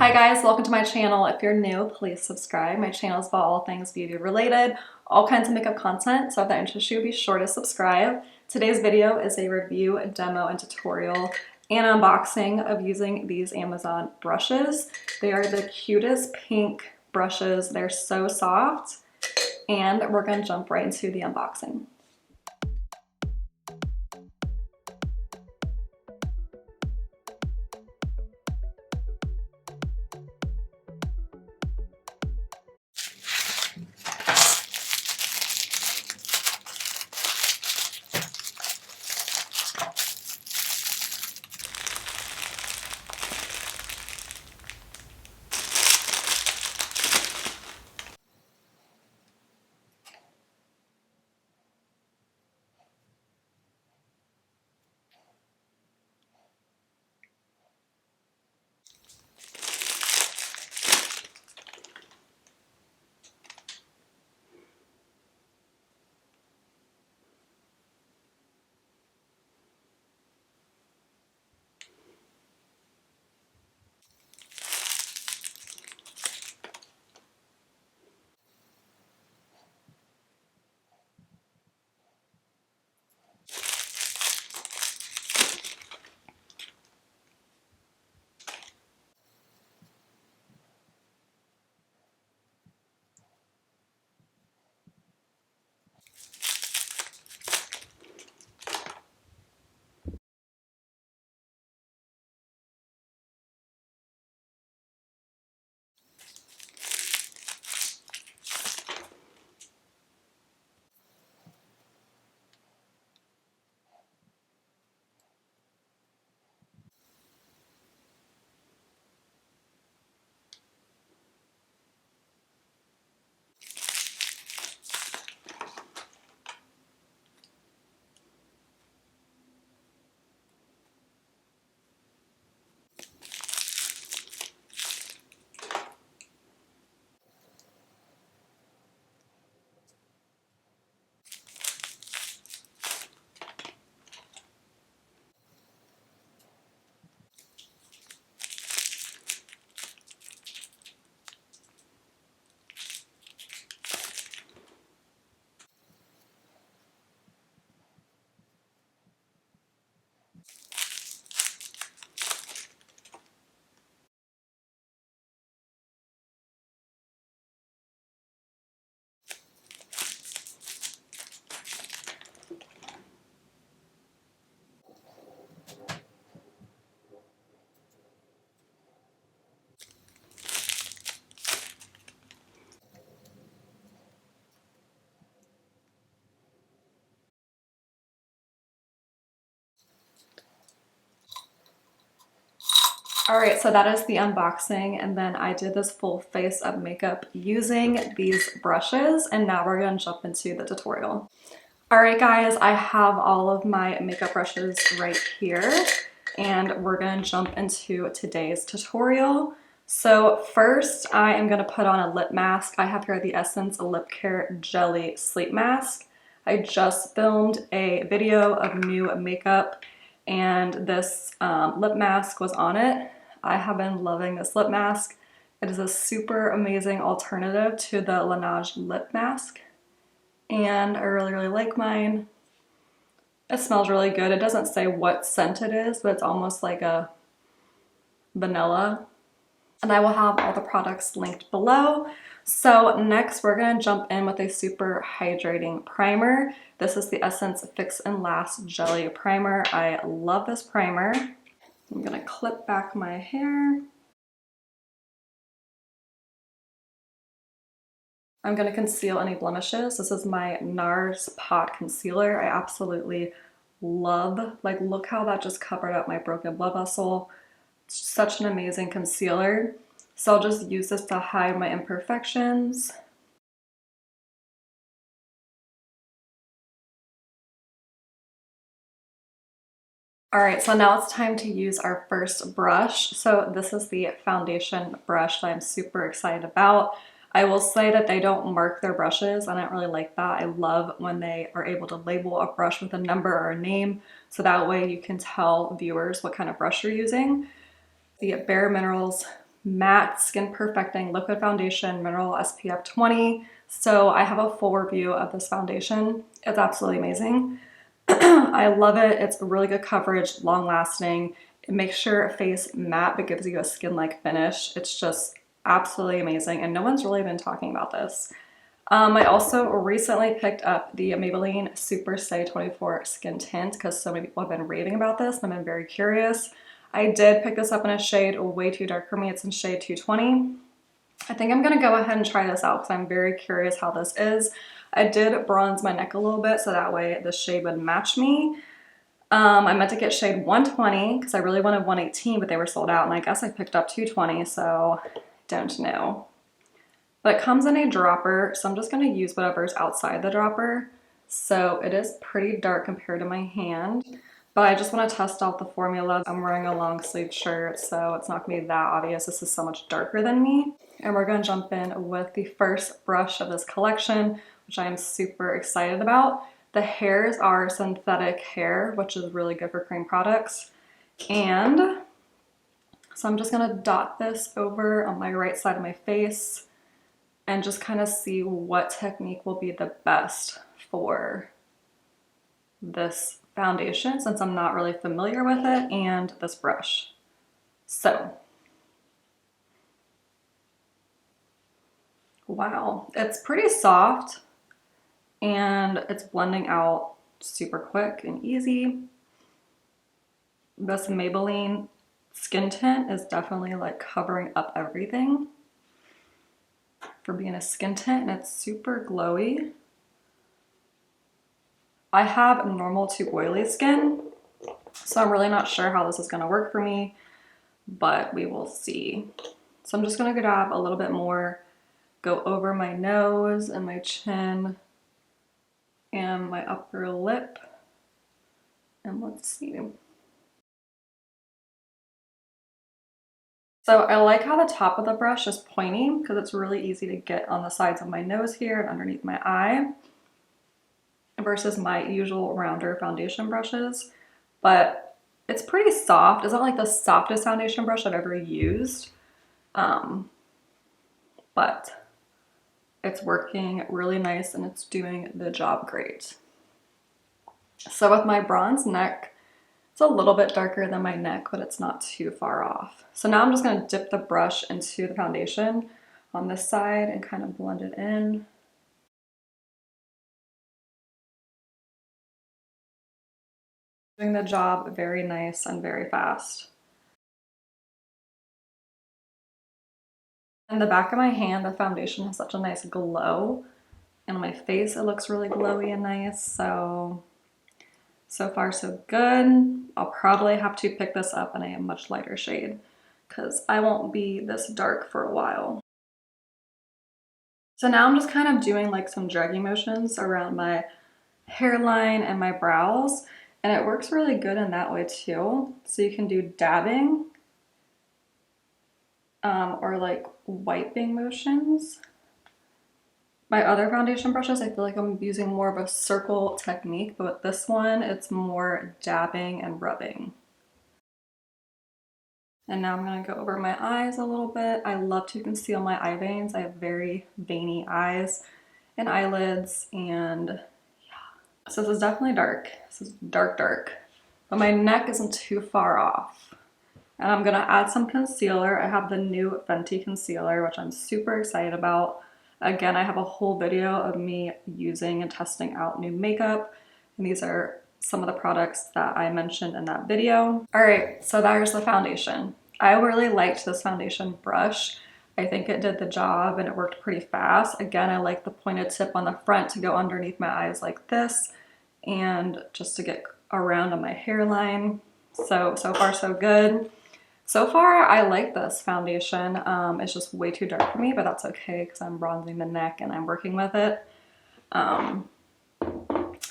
Hi guys, welcome to my channel. If you're new, please subscribe. My channel is about all things beauty related, all kinds of makeup content, so if that interests you, be sure to subscribe. Today's video is a review, demo, and tutorial and unboxing of using these Amazon brushes. They are the cutest pink brushes. They're so soft, and we're gonna jump right into the unboxing. Alright, so that is the unboxing, and then I did this full face of makeup using these brushes, and now we're going to jump into the tutorial. Alright guys, I have all of my makeup brushes right here, and we're going to jump into today's tutorial. So first, I am going to put on a lip mask. I have here the Essence Lip Care Jelly Sleep Mask. I just filmed a video of new makeup, and this lip mask was on it. I have been loving this lip mask. It is a super amazing alternative to the Laneige lip mask, and I really like mine. It smells really good. It doesn't say what scent it is, but it's almost like a vanilla. And I will have all the products linked below. So next we're going to jump in with a super hydrating primer. This is the Essence Fix and Last Jelly Primer. I love this primer. I'm going to clip back my hair. I'm going to conceal any blemishes. This is my NARS Pot Concealer. I absolutely love, like, look how that just covered up my broken blood vessel. It's such an amazing concealer. So I'll just use this to hide my imperfections. Alright, so now it's time to use our first brush. So this is the foundation brush that I'm super excited about. I will say that they don't mark their brushes. I don't really like that. I love when they are able to label a brush with a number or a name, so that way you can tell viewers what kind of brush you're using. The Bare Minerals matte skin perfecting liquid foundation, mineral SPF 20. So I have a full review of this foundation. It's absolutely amazing. I love it. It's really good coverage, long lasting. It makes your face matte but gives you a skin-like finish. It's just absolutely amazing, and no one's really been talking about this. I also recently picked up the Maybelline Super Stay 24 Skin Tint because so many people have been raving about this and I've been very curious. I did pick this up in a shade way too dark for me. It's in shade 220. I think I'm gonna go ahead and try this out because I'm very curious how this is. I did bronze my neck a little bit so that way the shade would match me. I meant to get shade 120 because I really wanted 118, but they were sold out, and I guess I picked up 220, so don't know. But it comes in a dropper, so I'm just gonna use whatever's outside the dropper. So it is pretty dark compared to my hand, but I just wanna test out the formula. I'm wearing a long sleeve shirt, so it's not gonna be that obvious. This is so much darker than me. And we're gonna jump in with the first brush of this collection, which I am super excited about. The hairs are synthetic hair, which is really good for cream products. And so I'm just gonna dot this over on my right side of my face and just kind of see what technique will be the best for this foundation since I'm not really familiar with it, and this brush. So, wow, it's pretty soft and it's blending out super quick and easy. This Maybelline skin tint is definitely like covering up everything for being a skin tint, and it's super glowy. I have normal to oily skin, so I'm really not sure how this is gonna work for me, but we will see. So I'm just gonna grab a little bit more, go over my nose and my chin and my upper lip, and let's see. So I like how the top of the brush is pointy because it's really easy to get on the sides of my nose here and underneath my eye versus my usual rounder foundation brushes. But it's pretty soft. It's not like the softest foundation brush I've ever used, but it's working really nice and it's doing the job great. So with my bronze neck, it's a little bit darker than my neck, but it's not too far off. So now I'm just gonna dip the brush into the foundation on this side and kind of blend it in. Doing the job very nice and very fast. In the back of my hand, the foundation has such a nice glow. And on my face, it looks really glowy and nice. So far so good. I'll probably have to pick this up in a much lighter shade because I won't be this dark for a while. So now I'm just kind of doing like some dragging motions around my hairline and my brows, and it works really good in that way too. So you can do dabbing or like wiping motions. My other foundation brushes, I feel like I'm using more of a circle technique, but with this one, it's more dabbing and rubbing. And now I'm gonna go over my eyes a little bit. I love to conceal my eye veins. I have very veiny eyes and eyelids, and yeah. So this is definitely dark. This is dark, dark. But my neck isn't too far off. And I'm gonna add some concealer. I have the new Fenty concealer, which I'm super excited about. Again, I have a whole video of me using and testing out new makeup, and these are some of the products that I mentioned in that video. All right, so there's the foundation. I really liked this foundation brush. I think it did the job and it worked pretty fast. Again, I like the pointed tip on the front to go underneath my eyes like this and just to get around on my hairline. So far so good. So far, I like this foundation. It's just way too dark for me, but that's okay because I'm bronzing the neck and I'm working with it.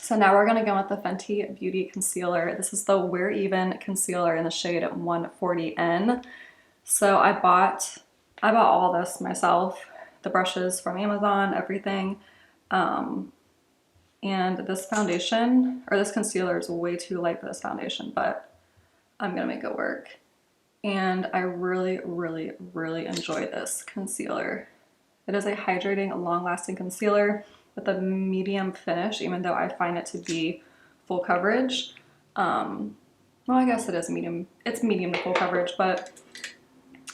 So now we're gonna go with the Fenty Beauty Concealer. This is the Wear Even Concealer in the shade 140N. So I bought all this myself, the brushes from Amazon, everything. And this foundation, or this concealer is way too light for this foundation, but I'm gonna make it work. and I really enjoy this concealer. It is a hydrating, long-lasting concealer with a medium finish, even though I find it to be full coverage. Well, I guess it is medium. It's medium to full coverage, but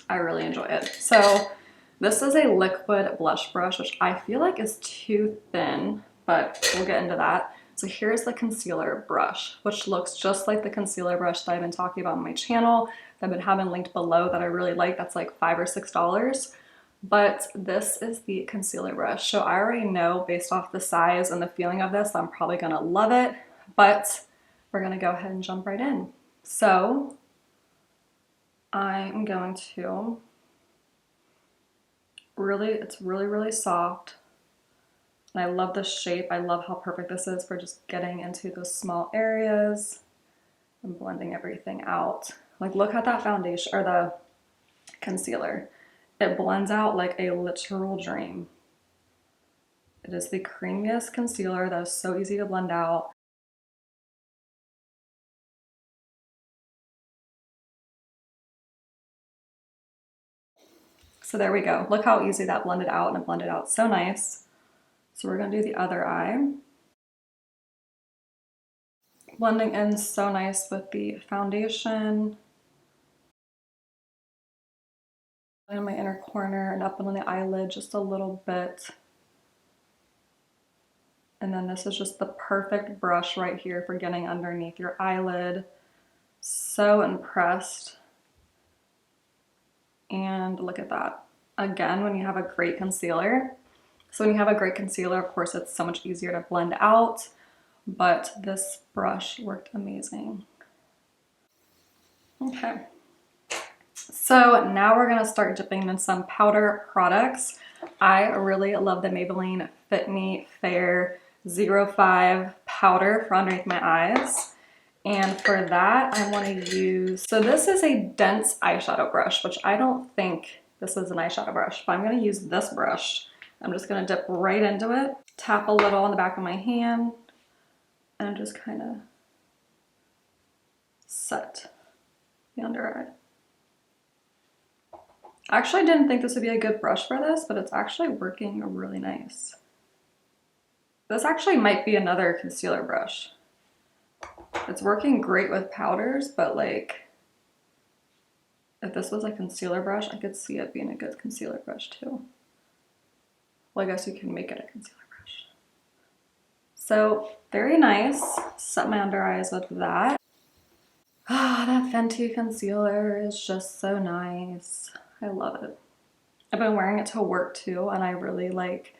I really enjoy it. So this is a liquid blush brush, which I feel like is too thin, but we'll get into that. So here's the concealer brush, which looks just like the concealer brush that I've been talking about on my channel, that I've been having linked below, that I really like. That's like $5 or $6. But this is the concealer brush. So I already know based off the size and the feeling of this, I'm probably gonna love it, but we're gonna go ahead and jump right in. So I'm going to it's really soft. And I love the shape. I love how perfect this is for just getting into those small areas and blending everything out. Like, look at that foundation, or the concealer. It blends out like a literal dream. It is the creamiest concealer that is so easy to blend out. So there we go. Look how easy that blended out, and it blended out so nice. So we're gonna do the other eye. Blending in so nice with the foundation. In my inner corner and up on the eyelid just a little bit. And then this is just the perfect brush right here for getting underneath your eyelid. So impressed. And look at that. Again, when you have a great concealer. So when you have a great concealer, of course, it's so much easier to blend out, but this brush worked amazing. Okay. So now we're gonna start dipping in some powder products. I really love the Maybelline Fit Me Fair 05 powder for underneath my eyes. And for that, I wanna use, so this is a dense eyeshadow brush, which I don't think this is an eyeshadow brush, but I'm gonna use this brush. I'm just gonna dip right into it, tap a little on the back of my hand, and just kind of set the under eye. I actually didn't think this would be a good brush for this, but it's actually working really nice. This actually might be another concealer brush. It's working great with powders, but like, if this was a concealer brush, I could see it being a good concealer brush too. Well, I guess you can make it a concealer brush. So very nice. Set my under eyes with that. Ah, that Fenty concealer is just so nice. I love it. I've been wearing it to work too, and I really like,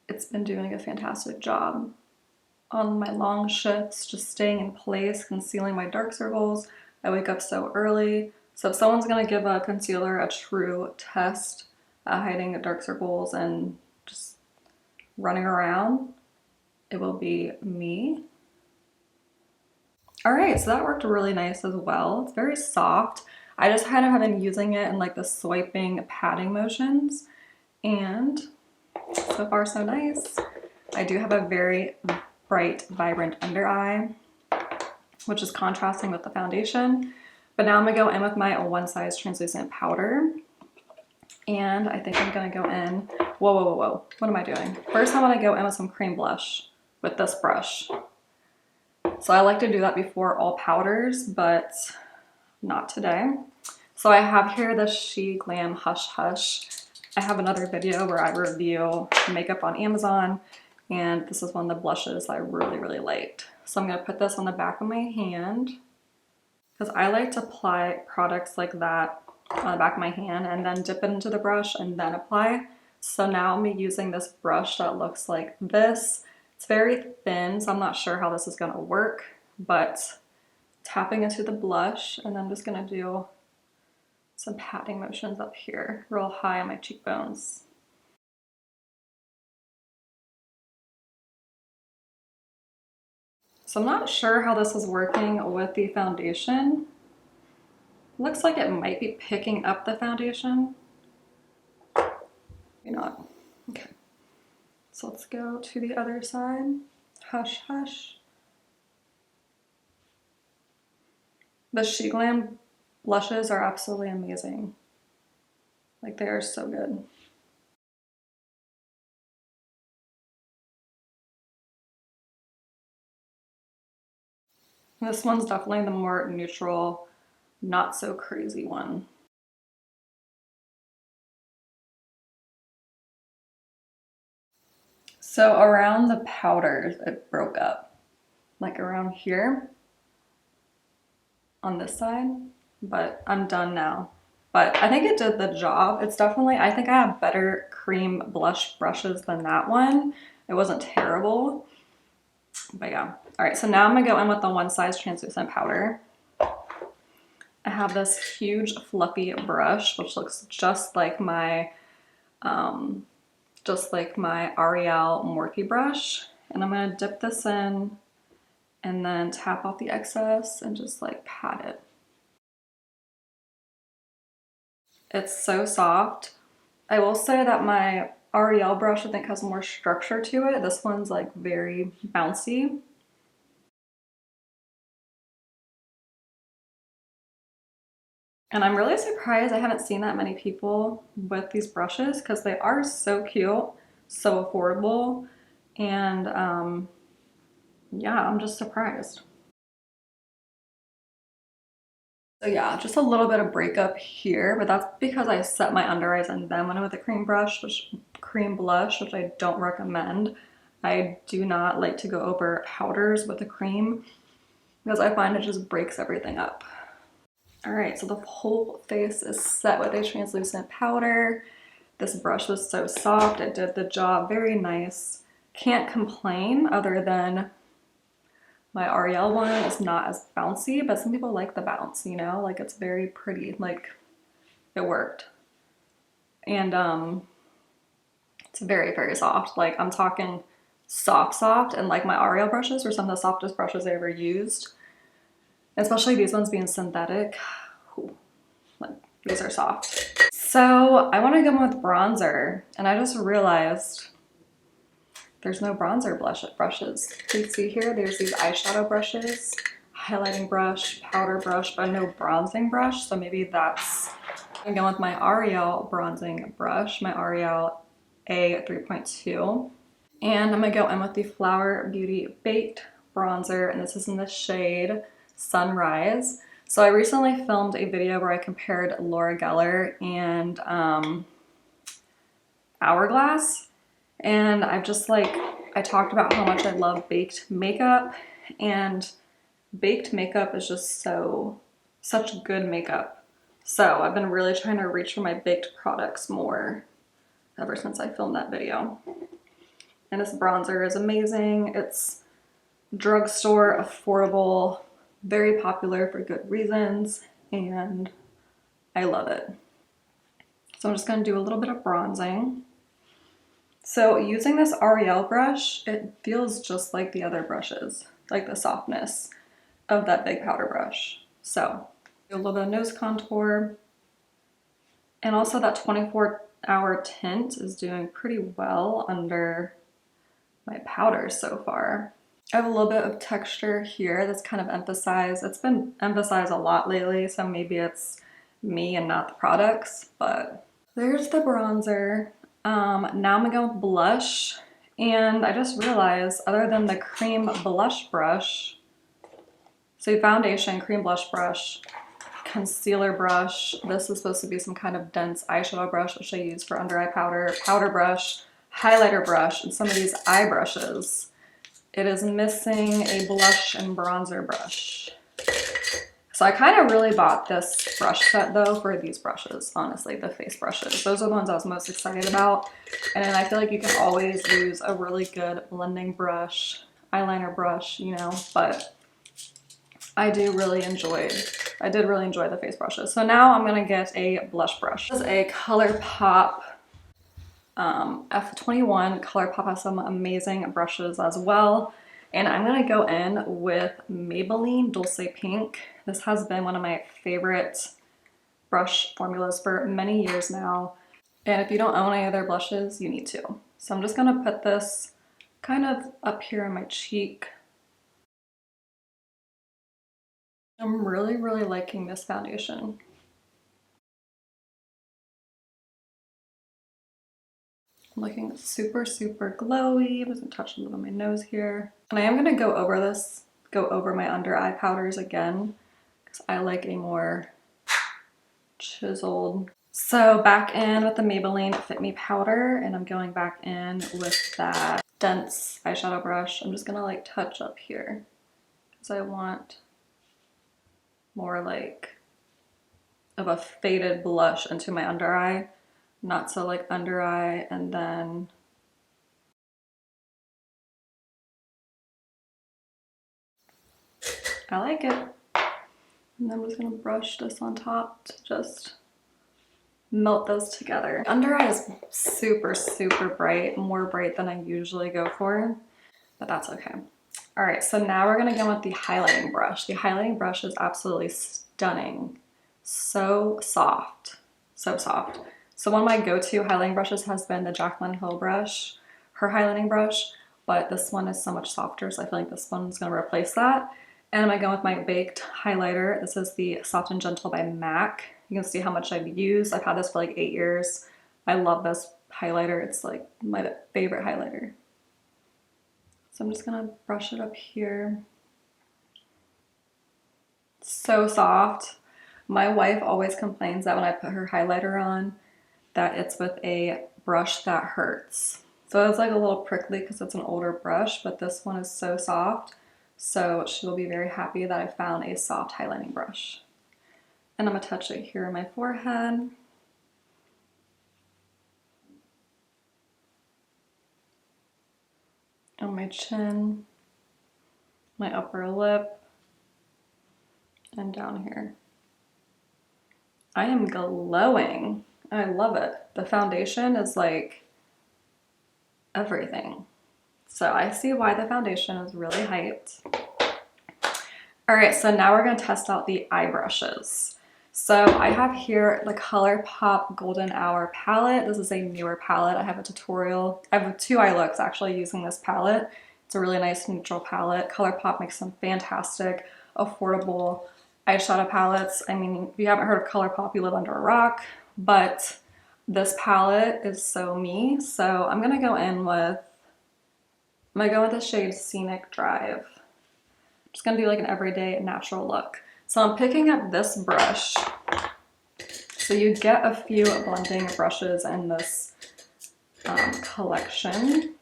it's been doing a fantastic job on my long shifts, just staying in place, concealing my dark circles. I wake up so early. So if someone's gonna give a concealer a true test at hiding dark circles and just running around, it will be me. All right, so that worked really nice as well. It's very soft. I just kind of have been using it in like the swiping patting motions, and so far so nice. I do have a very bright, vibrant under eye, which is contrasting with the foundation. But now I'm gonna go in with my one size translucent powder. And I think I'm gonna go in, whoa. What am I doing? First I wanna go in with some cream blush with this brush. So I like to do that before all powders, but not today. So I have here the She Glam Hush Hush. I have another video where I review makeup on Amazon, and this is one of the blushes I really liked. So I'm gonna put this on the back of my hand, because I like to apply products like that on the back of my hand and then dip it into the brush and then apply. So now I'm using this brush that looks like this. It's very thin, so I'm not sure how this is gonna work, but tapping into the blush, and I'm just gonna do some patting motions up here, real high on my cheekbones. So I'm not sure how this is working with the foundation. Looks like it might be picking up the foundation. Maybe not. Okay. So let's go to the other side. Hush Hush. The She Glam Blushes are absolutely amazing. Like, they are so good. This one's definitely the more neutral, not so crazy one. So around the powders, it broke up. Like around here on this side, but I'm done now. But I think it did the job. It's definitely, I think I have better cream blush brushes than that one. It wasn't terrible, but yeah. All right, so now I'm gonna go in with the one size translucent powder. I have this huge fluffy brush, which looks just like my Ariel Morphe brush. And I'm gonna dip this in and then tap off the excess and just like pat it. It's so soft. I will say that my Ariel brush I think has more structure to it. This one's like very bouncy. And I'm really surprised I haven't seen that many people with these brushes because they are so cute, so affordable, and yeah, I'm just surprised. So yeah, just a little bit of breakup here, but that's because I set my under eyes and then went in with a cream blush, which I don't recommend. I do not like to go over powders with a cream because I find it just breaks everything up. All right, so the whole face is set with a translucent powder. This brush was so soft, it did the job, very nice. Can't complain other than my Ariel one is not as bouncy, but some people like the bounce, you know, like it's very pretty, like it worked. And it's very, very soft. Like I'm talking soft, and like my Ariel brushes were some of the softest brushes I ever used. Especially these ones being synthetic. Ooh, like, these are soft. So I want to go with bronzer, and I just realized there's no bronzer brushes. You see here, there's these eyeshadow brushes, highlighting brush, powder brush, but no bronzing brush. So maybe that's, I'm going with my Ariel bronzing brush, my Ariel A 3.2. And I'm gonna go in with the Flower Beauty Baked Bronzer, and this is in the shade Sunrise. So I recently filmed a video where I compared Laura Geller and Hourglass, and I talked about how much I love baked makeup, and baked makeup is just such good makeup. So I've been really trying to reach for my baked products more ever since I filmed that video. And this bronzer is amazing. It's drugstore affordable, very popular for good reasons, and I love it. So I'm just gonna do a little bit of bronzing. So using this Ariel brush, it feels just like the other brushes, like the softness of that big powder brush. So do a little bit of nose contour, and also that 24-hour tint is doing pretty well under my powders so far. I have a little bit of texture here that's kind of emphasized. It's been emphasized a lot lately, so maybe it's me and not the products, but there's the bronzer. Now I'm gonna go with blush, and I just realized other than the cream blush brush, so foundation, cream blush brush, concealer brush, this is supposed to be some kind of dense eyeshadow brush, which I use for under eye powder, powder brush, highlighter brush, and some of these eye brushes. It is missing a blush and bronzer brush. So I kind of really bought this brush set though for these brushes, honestly, the face brushes. Those are the ones I was most excited about. And then I feel like you can always use a really good blending brush, eyeliner brush, you know, but I did really enjoy the face brushes. So now I'm gonna get a blush brush. This is a ColourPop F21. ColourPop has some amazing brushes as well. And I'm gonna go in with Maybelline Dulce Pink. This has been one of my favorite brush formulas for many years now. And if you don't own any of their blushes, you need to. So I'm just gonna put this kind of up here on my cheek. I'm really, really liking this foundation. I'm looking super, super glowy. I'm just gonna touch a little bit on my nose here. And I am gonna go over my under eye powders again, because I like a more chiseled. So back in with the Maybelline Fit Me powder, and I'm going back in with that dense eyeshadow brush. I'm just gonna like touch up here, because I want more like of a faded blush into my under eye, not so like under eye and then I like it. And then I'm just gonna brush this on top to just melt those together. Under eye is super, super bright, more bright than I usually go for, but that's okay. All right, so now we're gonna go with the highlighting brush. The highlighting brush is absolutely stunning. So soft, so soft. So one of my go-to highlighting brushes has been the Jaclyn Hill brush, her highlighting brush, but this one is so much softer, so I feel like this one's gonna replace that. And I'm gonna go with my baked highlighter. This is the Soft and Gentle by MAC. You can see how much I've used. I've had this for like 8 years. I love this highlighter. It's like my favorite highlighter. So I'm just gonna brush it up here. So soft. My wife always complains that when I put her highlighter on, that it's with a brush that hurts. So it's like a little prickly because it's an older brush, but this one is so soft. So she will be very happy that I found a soft highlighting brush. And I'm gonna touch it here on my forehead. On my chin, my upper lip, and down here. I am glowing. I love it. The foundation is like everything. So I see why the foundation is really hyped. All right, so now we're gonna test out the eye brushes. So I have here the ColourPop Golden Hour palette. This is a newer palette. I have a tutorial. I have 2 eye looks actually using this palette. It's a really nice neutral palette. ColourPop makes some fantastic, affordable eyeshadow palettes. I mean, if you haven't heard of ColourPop, you live under a rock, but this palette is so me. So I'm gonna go with the shade Scenic Drive. I'm just gonna do like an everyday natural look. So I'm picking up this brush. So you get a few blending brushes in this collection.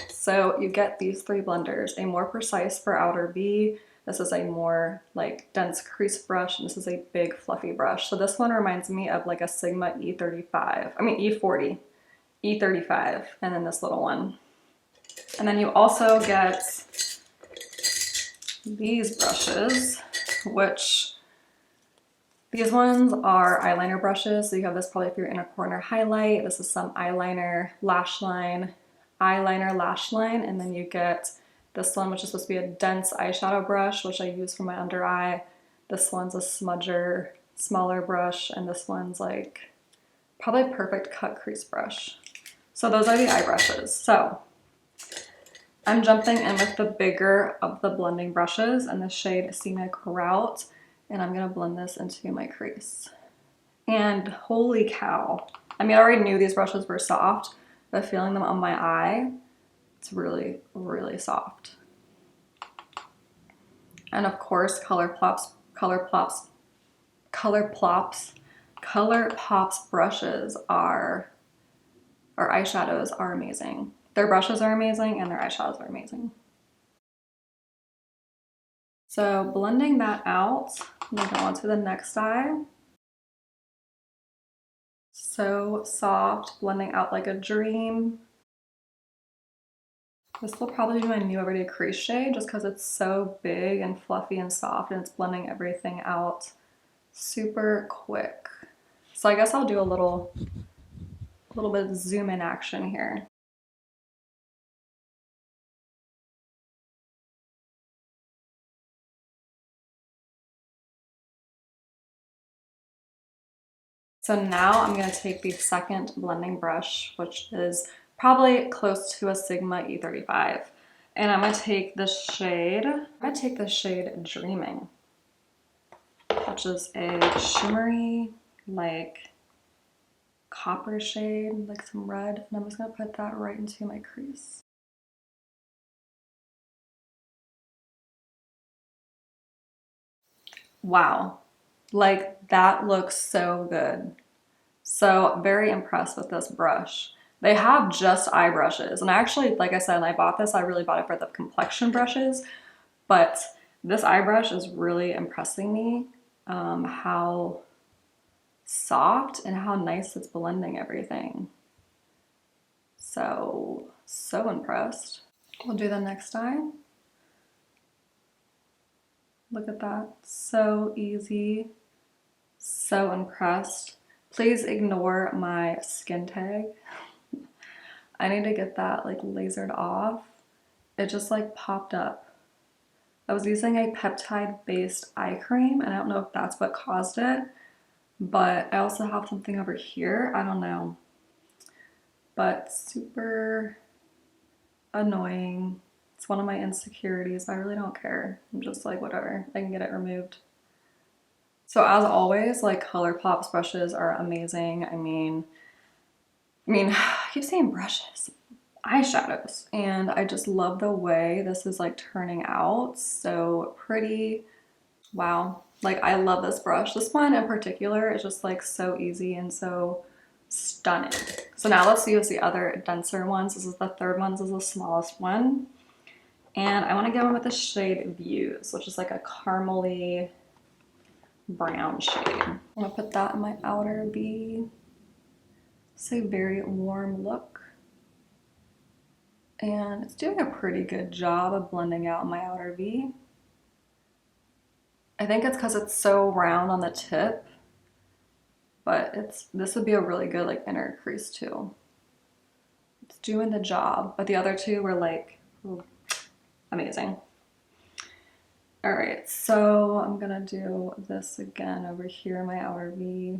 So you get these 3 blenders, a more precise for outer B. This is a more like dense crease brush, and this is a big fluffy brush. So this one reminds me of like a Sigma E35, I mean E40, E35, and then this little one. And then you also get these brushes, which these ones are eyeliner brushes. So you have this probably for your inner corner highlight. This is some eyeliner, lash line, and then you get this one, which is supposed to be a dense eyeshadow brush, which I use for my under eye. This one's a smudger, smaller brush, and this one's like probably a perfect cut crease brush. So those are the eye brushes. So I'm jumping in with the bigger of the blending brushes in the shade Scenic Route, and I'm gonna blend this into my crease. And holy cow. I mean, I already knew these brushes were soft, but feeling them on my eye, it's really, really soft. And of course, ColourPop's brushes are, or eyeshadows are amazing. Their brushes are amazing and their eyeshadows are amazing. So blending that out, I'm gonna go on to the next eye. So soft, blending out like a dream. This will probably be my new everyday crease shade just because it's so big and fluffy and soft, and it's blending everything out super quick. So I guess I'll do a little bit of zoom in action here. So now I'm going to take the second blending brush, which is probably close to a Sigma E35. And I'm going to take the shade, Dreaming, which is a shimmery, like copper shade, like some red, and I'm just gonna put that right into my crease. Wow, like that looks so good. So very impressed with this brush. They have just eye brushes, and actually, like I said, when I bought this, I really bought it for the complexion brushes, but this eye brush is really impressing me, how soft and how nice it's blending everything. So impressed. We'll do the next eye. Look at that, so easy, so impressed. Please ignore my skin tag. I need to get that like lasered off. It just like popped up. I was using a peptide based eye cream and I don't know if that's what caused it, but I also have something over here, I don't know, but super annoying. It's one of my insecurities, but I really don't care. I'm just like, whatever, I can get it removed. So as always, like ColourPop's brushes are amazing. I keep saying brushes, eyeshadows, and I just love the way this is like turning out. So pretty. Wow. Like I love this brush. This one in particular is just like so easy and so stunning. So now let's use the other denser ones. This is the third one. This is the smallest one. And I want to go in with the shade Views, which is like a caramely brown shade. I'm gonna put that in my outer V. It's a very warm look. And it's doing a pretty good job of blending out my outer V. I think it's because it's so round on the tip, but this would be a really good like inner crease too. It's doing the job, but the other two were like amazing. All right, so I'm gonna do this again over here in my outer V.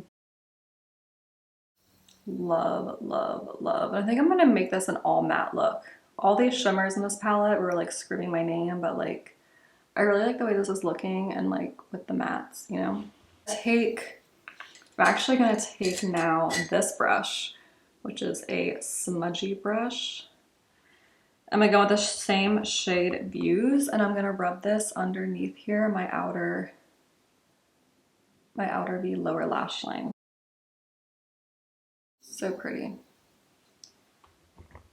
Love, love, love. And I think I'm gonna make this an all matte look. All these shimmers in this palette were like screaming my name, but like I really like the way this is looking and like with the mattes, you know? I'm actually gonna take now this brush, which is a smudgy brush. I'm gonna go with the same shade Views, and I'm gonna rub this underneath here, my outer V lower lash line. So pretty.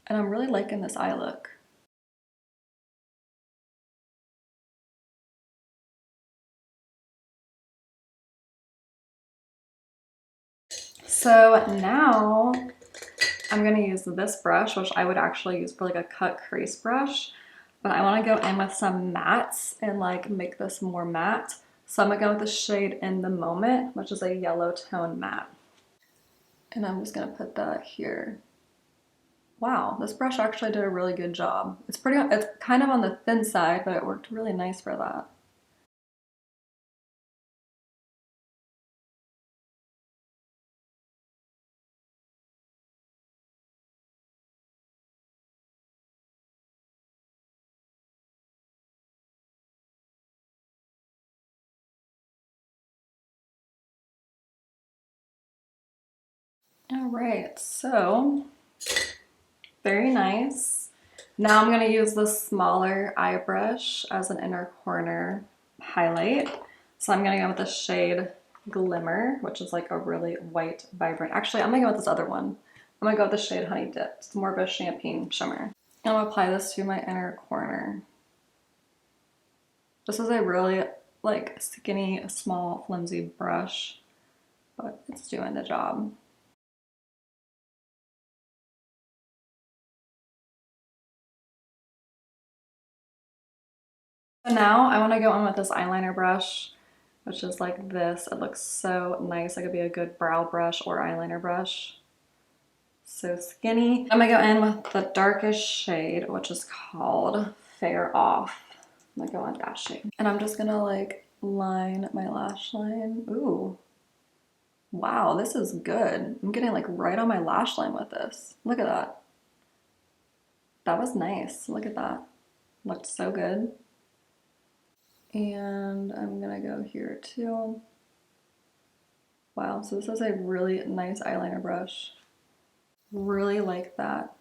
And I'm really liking this eye look. So now I'm gonna use this brush, which I would actually use for like a cut crease brush, but I wanna go in with some mattes and like make this more matte. So I'm gonna go with the shade In the Moment, which is a yellow tone matte. And I'm just gonna put that here. Wow, this brush actually did a really good job. It's kind of on the thin side, but it worked really nice for that. All right, so very nice. Now I'm gonna use the smaller eye brush as an inner corner highlight. So I'm gonna go with the shade Glimmer, which is like a really white, vibrant. Actually, I'm gonna go with this other one. I'm gonna go with the shade Honey Dip. It's more of a champagne shimmer. I'm gonna apply this to my inner corner. This is a really like skinny, small, flimsy brush, but it's doing the job. So now I want to go in with this eyeliner brush, which is like this. It looks so nice. It could be a good brow brush or eyeliner brush. So skinny. I'm gonna go in with the darkest shade, which is called Fair Off. I'm gonna go in with that shade. And I'm just gonna like line my lash line. Ooh. Wow, this is good. I'm getting like right on my lash line with this. Look at that. That was nice. Look at that. Looked so good. And I'm gonna go here too. Wow, so this is a really nice eyeliner brush. Really like that.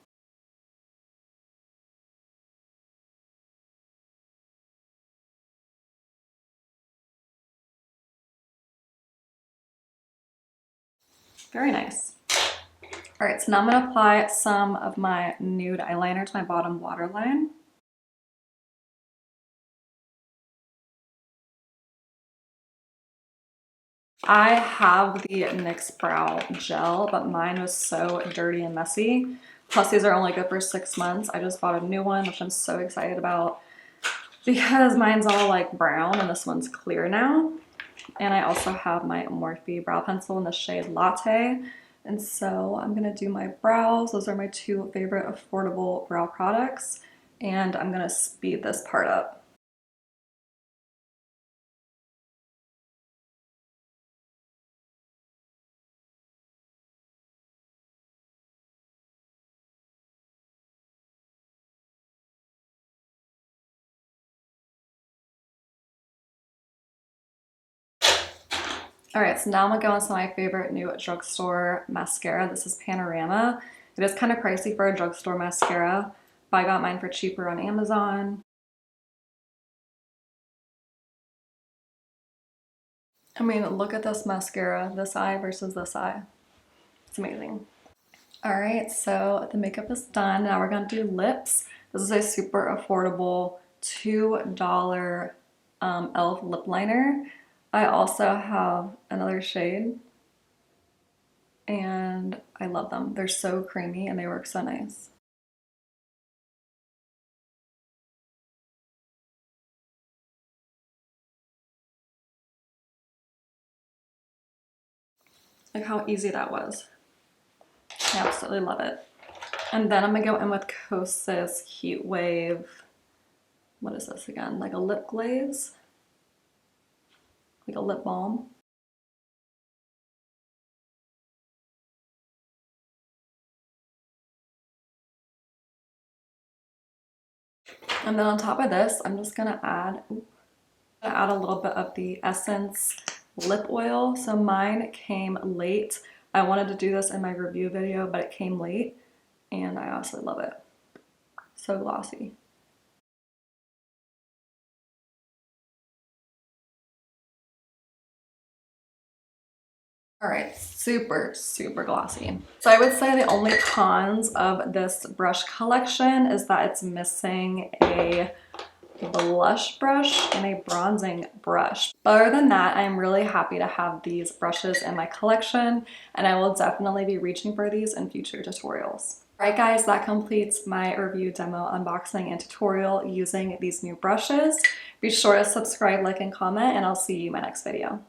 Very nice. All right, so now I'm gonna apply some of my nude eyeliner to my bottom waterline. I have the NYX Brow Gel, but mine was so dirty and messy. Plus, these are only good for 6 months. I just bought a new one, which I'm so excited about because mine's all like brown and this one's clear now. And I also have my Morphe brow pencil in the shade Latte. And so I'm gonna do my brows. Those are my 2 favorite affordable brow products. And I'm gonna speed this part up. All right, so now I'm gonna go into my favorite new drugstore mascara. This is Panorama. It is kind of pricey for a drugstore mascara, but I got mine for cheaper on Amazon. I mean, look at this mascara, this eye versus this eye. It's amazing. All right, so the makeup is done. Now we're gonna do lips. This is a super affordable $2 e.l.f. lip liner. I also have another shade and I love them. They're so creamy and they work so nice. Like how easy that was. I absolutely love it. And then I'm gonna go in with Kosas Heat Wave. What is this again? Like a lip glaze? Like a lip balm. And then on top of this, I'm just gonna add a little bit of the Essence lip oil. So mine came late. I wanted to do this in my review video, but it came late and I absolutely love it. So glossy. All right, super, super glossy. So I would say the only cons of this brush collection is that it's missing a blush brush and a bronzing brush. But other than that, I'm really happy to have these brushes in my collection and I will definitely be reaching for these in future tutorials. All right guys, that completes my review, demo, unboxing, and tutorial using these new brushes. Be sure to subscribe, like, and comment, and I'll see you in my next video.